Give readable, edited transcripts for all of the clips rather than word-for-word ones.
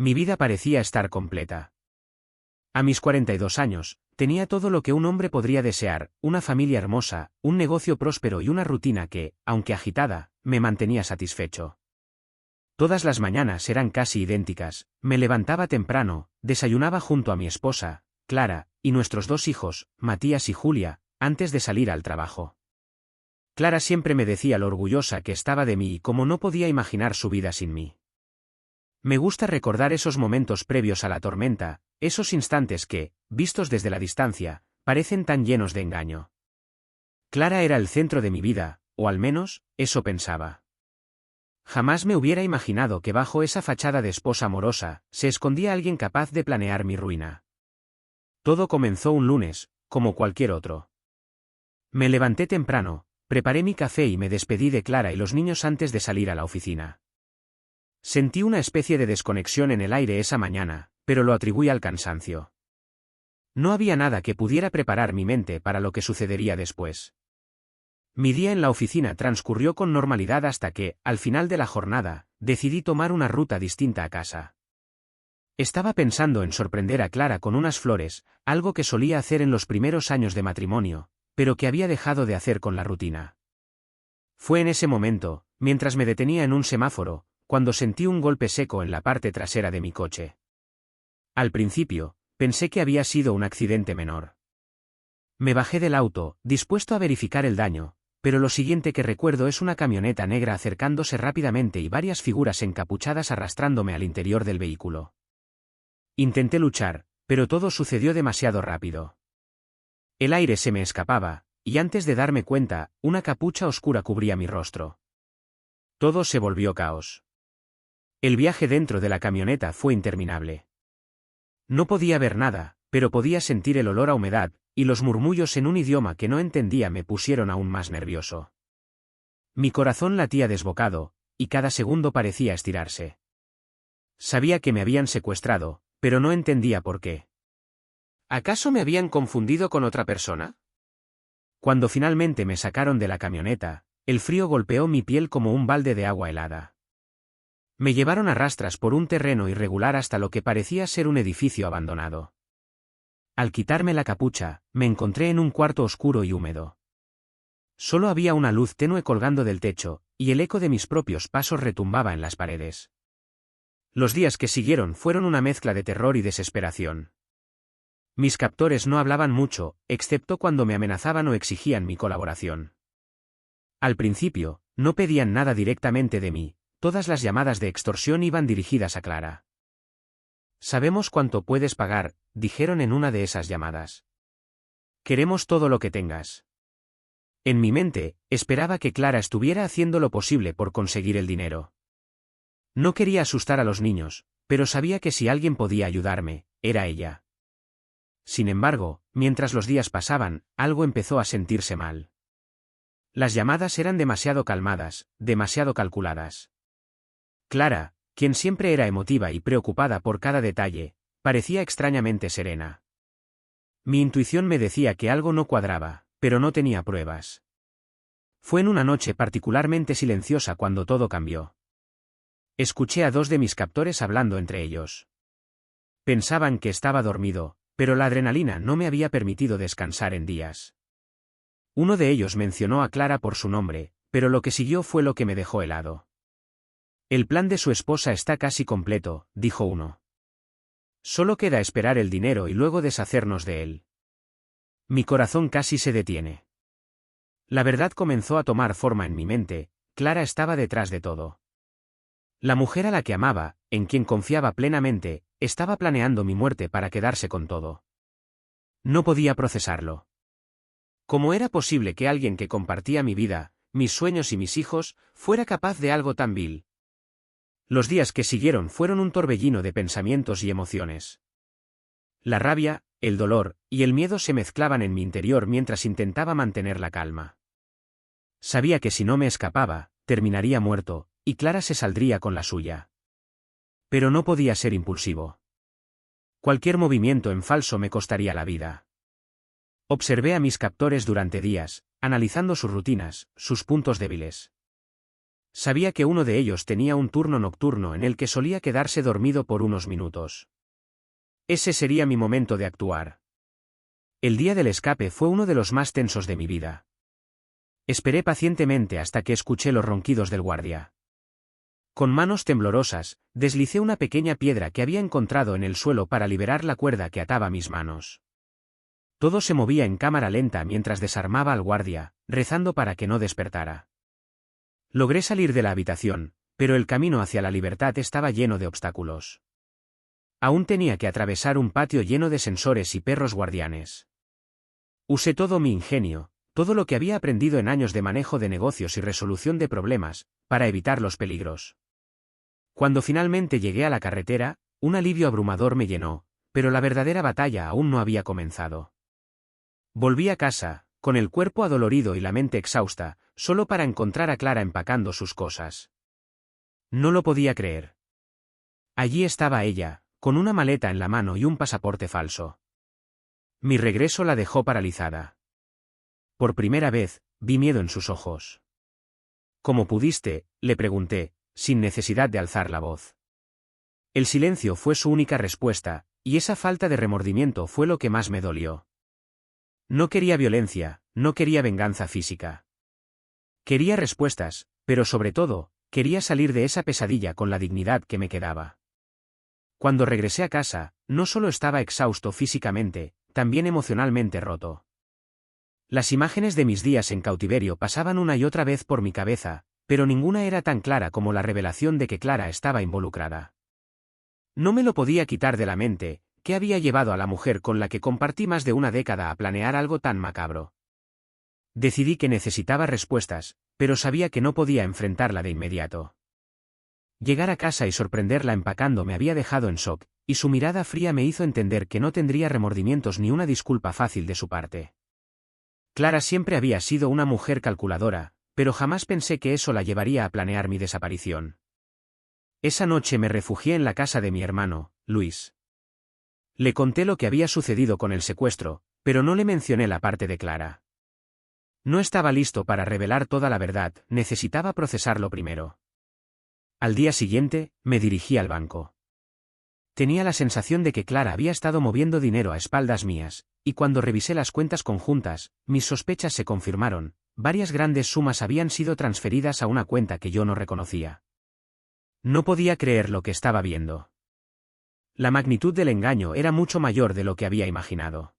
Mi vida parecía estar completa. A mis 42 años, tenía todo lo que un hombre podría desear: una familia hermosa, un negocio próspero y una rutina que, aunque agitada, me mantenía satisfecho. Todas las mañanas eran casi idénticas: me levantaba temprano, desayunaba junto a mi esposa, Clara, y nuestros dos hijos, Matías y Julia, antes de salir al trabajo. Clara siempre me decía lo orgullosa que estaba de mí y cómo no podía imaginar su vida sin mí. Me gusta recordar esos momentos previos a la tormenta, esos instantes que, vistos desde la distancia, parecen tan llenos de engaño. Clara era el centro de mi vida, o al menos, eso pensaba. Jamás me hubiera imaginado que bajo esa fachada de esposa amorosa, se escondía alguien capaz de planear mi ruina. Todo comenzó un lunes, como cualquier otro. Me levanté temprano, preparé mi café y me despedí de Clara y los niños antes de salir a la oficina. Sentí una especie de desconexión en el aire esa mañana, pero lo atribuí al cansancio. No había nada que pudiera preparar mi mente para lo que sucedería después. Mi día en la oficina transcurrió con normalidad hasta que, al final de la jornada, decidí tomar una ruta distinta a casa. Estaba pensando en sorprender a Clara con unas flores, algo que solía hacer en los primeros años de matrimonio, pero que había dejado de hacer con la rutina. Fue en ese momento, mientras me detenía en un semáforo, cuando sentí un golpe seco en la parte trasera de mi coche. Al principio, pensé que había sido un accidente menor. Me bajé del auto, dispuesto a verificar el daño, pero lo siguiente que recuerdo es una camioneta negra acercándose rápidamente y varias figuras encapuchadas arrastrándome al interior del vehículo. Intenté luchar, pero todo sucedió demasiado rápido. El aire se me escapaba, y antes de darme cuenta, una capucha oscura cubría mi rostro. Todo se volvió caos. El viaje dentro de la camioneta fue interminable. No podía ver nada, pero podía sentir el olor a humedad, y los murmullos en un idioma que no entendía me pusieron aún más nervioso. Mi corazón latía desbocado, y cada segundo parecía estirarse. Sabía que me habían secuestrado, pero no entendía por qué. ¿Acaso me habían confundido con otra persona? Cuando finalmente me sacaron de la camioneta, el frío golpeó mi piel como un balde de agua helada. Me llevaron a rastras por un terreno irregular hasta lo que parecía ser un edificio abandonado. Al quitarme la capucha, me encontré en un cuarto oscuro y húmedo. Solo había una luz tenue colgando del techo, y el eco de mis propios pasos retumbaba en las paredes. Los días que siguieron fueron una mezcla de terror y desesperación. Mis captores no hablaban mucho, excepto cuando me amenazaban o exigían mi colaboración. Al principio, no pedían nada directamente de mí. Todas las llamadas de extorsión iban dirigidas a Clara. «Sabemos cuánto puedes pagar», dijeron en una de esas llamadas. «Queremos todo lo que tengas». En mi mente, esperaba que Clara estuviera haciendo lo posible por conseguir el dinero. No quería asustar a los niños, pero sabía que si alguien podía ayudarme, era ella. Sin embargo, mientras los días pasaban, algo empezó a sentirse mal. Las llamadas eran demasiado calmadas, demasiado calculadas. Clara, quien siempre era emotiva y preocupada por cada detalle, parecía extrañamente serena. Mi intuición me decía que algo no cuadraba, pero no tenía pruebas. Fue en una noche particularmente silenciosa cuando todo cambió. Escuché a dos de mis captores hablando entre ellos. Pensaban que estaba dormido, pero la adrenalina no me había permitido descansar en días. Uno de ellos mencionó a Clara por su nombre, pero lo que siguió fue lo que me dejó helado. «El plan de su esposa está casi completo», dijo uno. «Solo queda esperar el dinero y luego deshacernos de él». Mi corazón casi se detiene. La verdad comenzó a tomar forma en mi mente: Clara estaba detrás de todo. La mujer a la que amaba, en quien confiaba plenamente, estaba planeando mi muerte para quedarse con todo. No podía procesarlo. ¿Cómo era posible que alguien que compartía mi vida, mis sueños y mis hijos, fuera capaz de algo tan vil? Los días que siguieron fueron un torbellino de pensamientos y emociones. La rabia, el dolor y el miedo se mezclaban en mi interior mientras intentaba mantener la calma. Sabía que si no me escapaba, terminaría muerto, y Clara se saldría con la suya. Pero no podía ser impulsivo. Cualquier movimiento en falso me costaría la vida. Observé a mis captores durante días, analizando sus rutinas, sus puntos débiles. Sabía que uno de ellos tenía un turno nocturno en el que solía quedarse dormido por unos minutos. Ese sería mi momento de actuar. El día del escape fue uno de los más tensos de mi vida. Esperé pacientemente hasta que escuché los ronquidos del guardia. Con manos temblorosas, deslicé una pequeña piedra que había encontrado en el suelo para liberar la cuerda que ataba mis manos. Todo se movía en cámara lenta mientras desarmaba al guardia, rezando para que no despertara. Logré salir de la habitación, pero el camino hacia la libertad estaba lleno de obstáculos. Aún tenía que atravesar un patio lleno de sensores y perros guardianes. Usé todo mi ingenio, todo lo que había aprendido en años de manejo de negocios y resolución de problemas, para evitar los peligros. Cuando finalmente llegué a la carretera, un alivio abrumador me llenó, pero la verdadera batalla aún no había comenzado. Volví a casa, con el cuerpo adolorido y la mente exhausta, solo para encontrar a Clara empacando sus cosas. No lo podía creer. Allí estaba ella, con una maleta en la mano y un pasaporte falso. Mi regreso la dejó paralizada. Por primera vez, vi miedo en sus ojos. ¿Cómo pudiste?, le pregunté, sin necesidad de alzar la voz. El silencio fue su única respuesta, y esa falta de remordimiento fue lo que más me dolió. No quería violencia, no quería venganza física. Quería respuestas, pero sobre todo, quería salir de esa pesadilla con la dignidad que me quedaba. Cuando regresé a casa, no solo estaba exhausto físicamente, también emocionalmente roto. Las imágenes de mis días en cautiverio pasaban una y otra vez por mi cabeza, pero ninguna era tan clara como la revelación de que Clara estaba involucrada. No me lo podía quitar de la mente. ¿Qué había llevado a la mujer con la que compartí más de una década a planear algo tan macabro? Decidí que necesitaba respuestas, pero sabía que no podía enfrentarla de inmediato. Llegar a casa y sorprenderla empacando me había dejado en shock, y su mirada fría me hizo entender que no tendría remordimientos ni una disculpa fácil de su parte. Clara siempre había sido una mujer calculadora, pero jamás pensé que eso la llevaría a planear mi desaparición. Esa noche me refugié en la casa de mi hermano, Luis. Le conté lo que había sucedido con el secuestro, pero no le mencioné la parte de Clara. No estaba listo para revelar toda la verdad, necesitaba procesarlo primero. Al día siguiente, me dirigí al banco. Tenía la sensación de que Clara había estado moviendo dinero a espaldas mías, y cuando revisé las cuentas conjuntas, mis sospechas se confirmaron, varias grandes sumas habían sido transferidas a una cuenta que yo no reconocía. No podía creer lo que estaba viendo. La magnitud del engaño era mucho mayor de lo que había imaginado.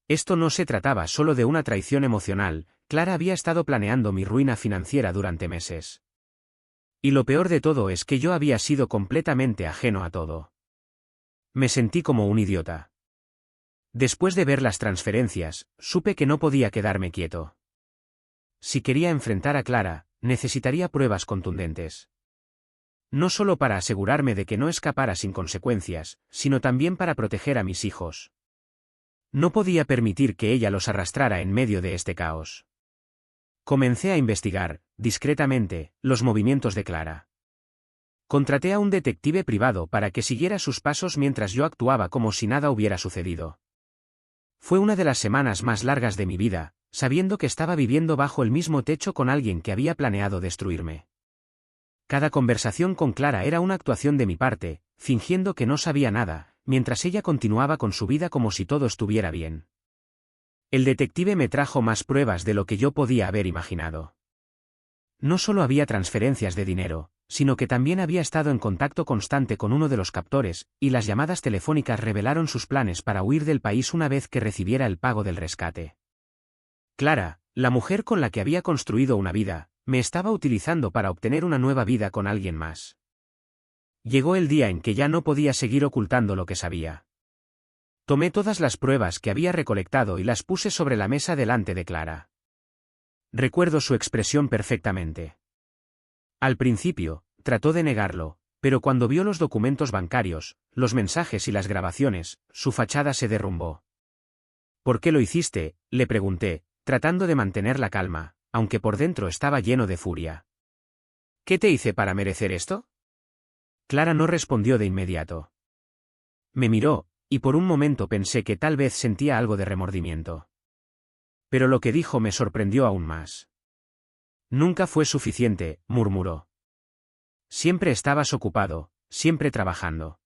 Esto no se trataba solo de una traición emocional, Clara había estado planeando mi ruina financiera durante meses. Y lo peor de todo es que yo había sido completamente ajeno a todo. Me sentí como un idiota. Después de ver las transferencias, supe que no podía quedarme quieto. Si quería enfrentar a Clara, necesitaría pruebas contundentes. No solo para asegurarme de que no escapara sin consecuencias, sino también para proteger a mis hijos. No podía permitir que ella los arrastrara en medio de este caos. Comencé a investigar, discretamente, los movimientos de Clara. Contraté a un detective privado para que siguiera sus pasos mientras yo actuaba como si nada hubiera sucedido. Fue una de las semanas más largas de mi vida, sabiendo que estaba viviendo bajo el mismo techo con alguien que había planeado destruirme. Cada conversación con Clara era una actuación de mi parte, fingiendo que no sabía nada, mientras ella continuaba con su vida como si todo estuviera bien. El detective me trajo más pruebas de lo que yo podía haber imaginado. No solo había transferencias de dinero, sino que también había estado en contacto constante con uno de los captores, y las llamadas telefónicas revelaron sus planes para huir del país una vez que recibiera el pago del rescate. Clara, la mujer con la que había construido una vida, me estaba utilizando para obtener una nueva vida con alguien más. Llegó el día en que ya no podía seguir ocultando lo que sabía. Tomé todas las pruebas que había recolectado y las puse sobre la mesa delante de Clara. Recuerdo su expresión perfectamente. Al principio, trató de negarlo, pero cuando vio los documentos bancarios, los mensajes y las grabaciones, su fachada se derrumbó. ¿Por qué lo hiciste?, le pregunté, tratando de mantener la calma, aunque por dentro estaba lleno de furia. ¿Qué te hice para merecer esto? Clara no respondió de inmediato. Me miró, y por un momento pensé que tal vez sentía algo de remordimiento. Pero lo que dijo me sorprendió aún más. Nunca fue suficiente, murmuró. Siempre estabas ocupado, siempre trabajando.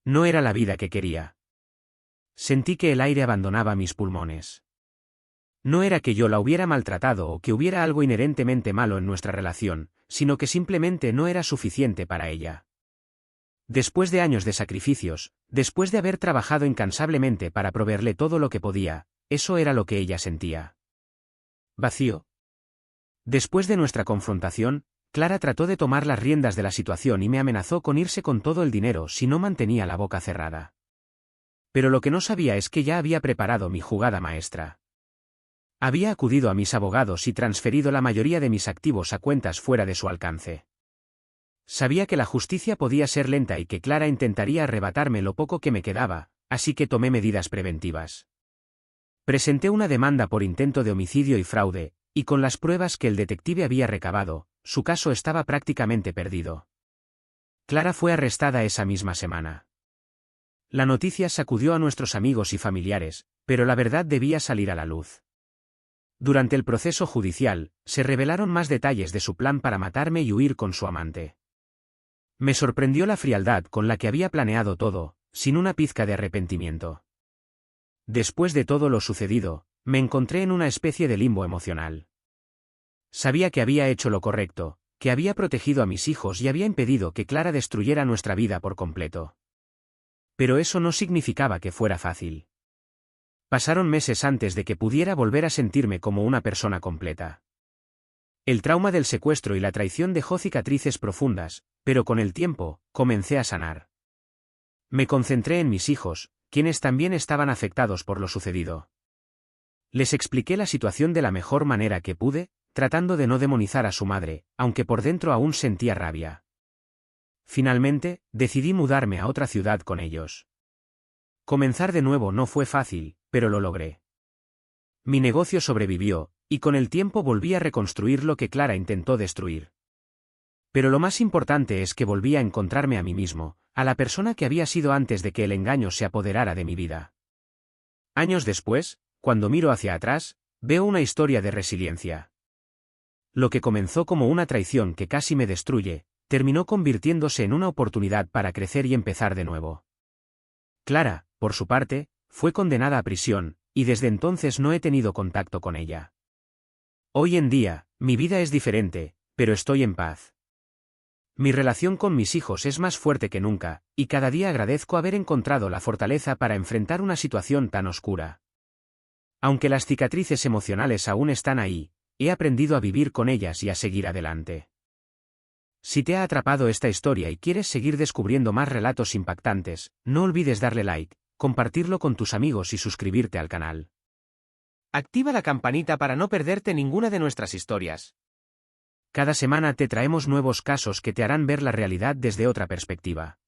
No era la vida que quería. Sentí que el aire abandonaba mis pulmones. No era que yo la hubiera maltratado o que hubiera algo inherentemente malo en nuestra relación, sino que simplemente no era suficiente para ella. Después de años de sacrificios, después de haber trabajado incansablemente para proveerle todo lo que podía, eso era lo que ella sentía. Vacío. Después de nuestra confrontación, Clara trató de tomar las riendas de la situación y me amenazó con irse con todo el dinero si no mantenía la boca cerrada. Pero lo que no sabía es que ya había preparado mi jugada maestra. Había acudido a mis abogados y transferido la mayoría de mis activos a cuentas fuera de su alcance. Sabía que la justicia podía ser lenta y que Clara intentaría arrebatarme lo poco que me quedaba, así que tomé medidas preventivas. Presenté una demanda por intento de homicidio y fraude, y con las pruebas que el detective había recabado, su caso estaba prácticamente perdido. Clara fue arrestada esa misma semana. La noticia sacudió a nuestros amigos y familiares, pero la verdad debía salir a la luz. Durante el proceso judicial, se revelaron más detalles de su plan para matarme y huir con su amante. Me sorprendió la frialdad con la que había planeado todo, sin una pizca de arrepentimiento. Después de todo lo sucedido, me encontré en una especie de limbo emocional. Sabía que había hecho lo correcto, que había protegido a mis hijos y había impedido que Clara destruyera nuestra vida por completo. Pero eso no significaba que fuera fácil. Pasaron meses antes de que pudiera volver a sentirme como una persona completa. El trauma del secuestro y la traición dejó cicatrices profundas, pero con el tiempo, comencé a sanar. Me concentré en mis hijos, quienes también estaban afectados por lo sucedido. Les expliqué la situación de la mejor manera que pude, tratando de no demonizar a su madre, aunque por dentro aún sentía rabia. Finalmente, decidí mudarme a otra ciudad con ellos. Comenzar de nuevo no fue fácil, pero lo logré. Mi negocio sobrevivió, y con el tiempo volví a reconstruir lo que Clara intentó destruir. Pero lo más importante es que volví a encontrarme a mí mismo, a la persona que había sido antes de que el engaño se apoderara de mi vida. Años después, cuando miro hacia atrás, veo una historia de resiliencia. Lo que comenzó como una traición que casi me destruye, terminó convirtiéndose en una oportunidad para crecer y empezar de nuevo. Clara, por su parte, fue condenada a prisión, y desde entonces no he tenido contacto con ella. Hoy en día, mi vida es diferente, pero estoy en paz. Mi relación con mis hijos es más fuerte que nunca, y cada día agradezco haber encontrado la fortaleza para enfrentar una situación tan oscura. Aunque las cicatrices emocionales aún están ahí, he aprendido a vivir con ellas y a seguir adelante. Si te ha atrapado esta historia y quieres seguir descubriendo más relatos impactantes, no olvides darle like, compartirlo con tus amigos y suscribirte al canal. Activa la campanita para no perderte ninguna de nuestras historias. Cada semana te traemos nuevos casos que te harán ver la realidad desde otra perspectiva.